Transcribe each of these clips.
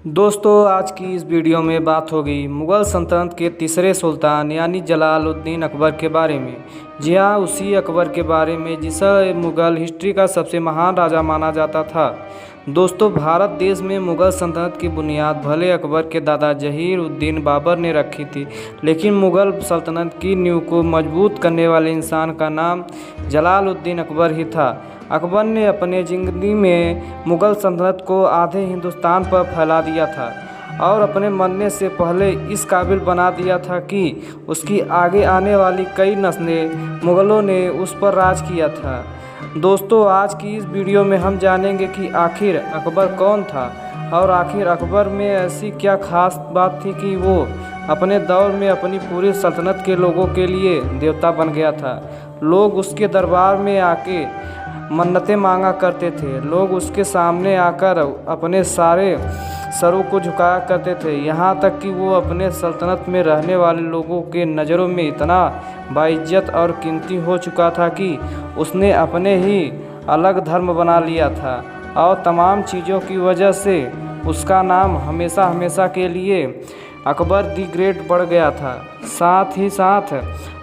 दोस्तों आज की इस वीडियो में बात होगी मुग़ल सल्तनत के तीसरे सुल्तान यानी जलालुद्दीन अकबर के बारे में। जी हाँ, उसी अकबर के बारे में जिसे मुग़ल हिस्ट्री का सबसे महान राजा माना जाता था। दोस्तों, भारत देश में मुग़ल सल्तनत की बुनियाद भले अकबर के दादा जहीर उद्दीन बाबर ने रखी थी, लेकिन मुग़ल सल्तनत की नींव को मजबूत करने वाले इंसान का नाम जलालुद्दीन अकबर ही था। अकबर ने अपने ज़िंदगी में मुग़ल सल्तनत को आधे हिंदुस्तान पर फैला दिया था और अपने मरने से पहले इस काबिल बना दिया था कि उसकी आगे आने वाली कई नस्लें मुग़लों ने उस पर राज किया था। दोस्तों, आज की इस वीडियो में हम जानेंगे कि आखिर अकबर कौन था और आखिर अकबर में ऐसी क्या खास बात थी कि वो अपने दौर में अपनी पूरी सल्तनत के लोगों के लिए देवता बन गया था। लोग उसके दरबार में आके मन्नतें मांगा करते थे। लोग उसके सामने आकर अपने सारे सरों को झुकाया करते थे, यहाँ तक कि वो अपने सल्तनत में रहने वाले लोगों के नज़रों में इतना बाइज्जत और कीमती हो चुका था कि उसने अपने ही अलग धर्म बना लिया था और तमाम चीज़ों की वजह से उसका नाम हमेशा हमेशा के लिए अकबर दी ग्रेट बढ़ गया था। साथ ही साथ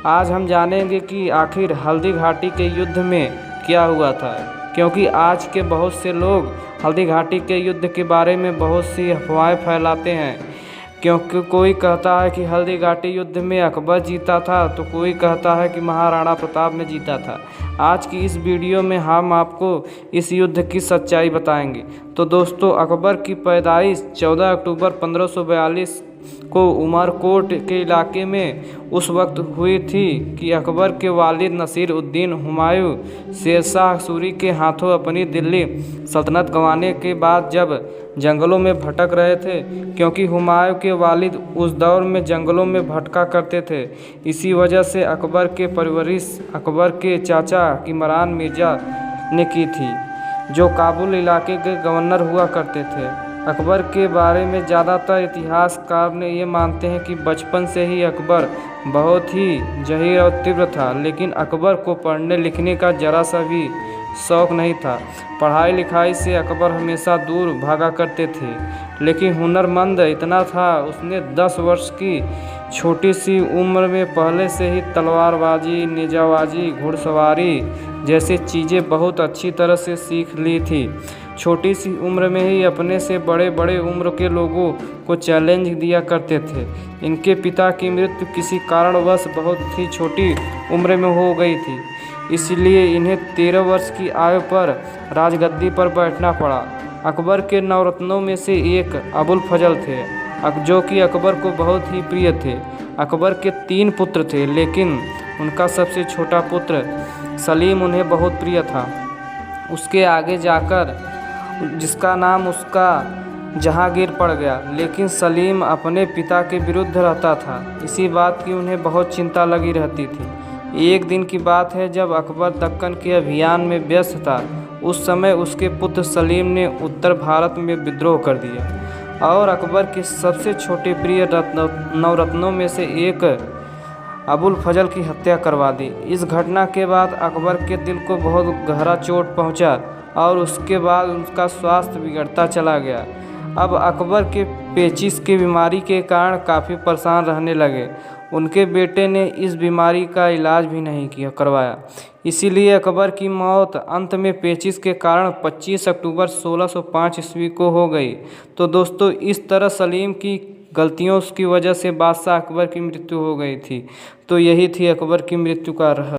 आज हम जानेंगे कि आखिर हल्दी घाटी के युद्ध में क्या हुआ था, क्योंकि आज के बहुत से लोग हल्दी घाटी के युद्ध के बारे में बहुत सी अफवाहें फैलाते हैं। क्योंकि कोई कहता है कि हल्दी घाटी युद्ध में अकबर जीता था, तो कोई कहता है कि महाराणा प्रताप ने जीता था। आज की इस वीडियो में हम आपको इस युद्ध की सच्चाई बताएंगे। तो दोस्तों, अकबर की पैदाइश 14 अक्टूबर 1542 को उमरकोट के इलाके में उस वक्त हुई थी कि अकबर के वालिद नसीर उद्दीन हुमायूं शेरशाह सूरी के हाथों अपनी दिल्ली सल्तनत गंवाने के बाद जब जंगलों में भटक रहे थे, क्योंकि हुमायूं के वालिद उस दौर में जंगलों में भटका करते थे। इसी वजह से अकबर के परवरिश अकबर के चाचा इमरान मिर्ज़ा ने की थी, जो काबुल इलाके के गवर्नर हुआ करते थे। अकबर के बारे में ज़्यादातर इतिहासकार ने ये मानते हैं कि बचपन से ही अकबर बहुत ही जहीर और तीव्र था, लेकिन अकबर को पढ़ने लिखने का ज़रा सा भी शौक़ नहीं था। पढ़ाई लिखाई से अकबर हमेशा दूर भागा करते थे, लेकिन हुनरमंद इतना था, उसने 10 वर्ष की छोटी सी उम्र में पहले से ही तलवारबाजी, नेजाबाजी, घुड़सवारी जैसी चीज़ें बहुत अच्छी तरह से सीख ली थी। छोटी सी उम्र में ही अपने से बड़े बड़े उम्र के लोगों को चैलेंज दिया करते थे। इनके पिता की मृत्यु किसी कारणवश बहुत ही छोटी उम्र में हो गई थी, इसलिए इन्हें 13 वर्ष की आयु पर राजगद्दी पर बैठना पड़ा। अकबर के नवरत्नों में से एक अबुल फजल थे, जो कि अकबर को बहुत ही प्रिय थे। अकबर के 3 पुत्र थे, लेकिन उनका सबसे छोटा पुत्र सलीम उन्हें बहुत प्रिय था। उसके आगे जाकर जिसका नाम उसका जहांगीर पड़ गया, लेकिन सलीम अपने पिता के विरुद्ध रहता था। इसी बात की उन्हें बहुत चिंता लगी रहती थी। एक दिन की बात है, जब अकबर दक्कन के अभियान में व्यस्त था, उस समय उसके पुत्र सलीम ने उत्तर भारत में विद्रोह कर दिया और अकबर के सबसे छोटे प्रिय नवरत्नों में से एक अबुल फजल की हत्या करवा दी। इस घटना के बाद अकबर के दिल को बहुत गहरा चोट पहुंचा और उसके बाद उसका स्वास्थ्य बिगड़ता चला गया। अब अकबर के पेचिश की बीमारी के कारण काफ़ी परेशान रहने लगे। उनके बेटे ने इस बीमारी का इलाज भी नहीं करवाया, इसीलिए अकबर की मौत अंत में पेचिश के कारण 25 अक्टूबर 1605 ईस्वी को हो गई। तो दोस्तों, इस तरह सलीम की गलतियों की वजह से बादशाह अकबर की मृत्यु हो गई थी। तो यही थी अकबर की मृत्यु का रहस्य।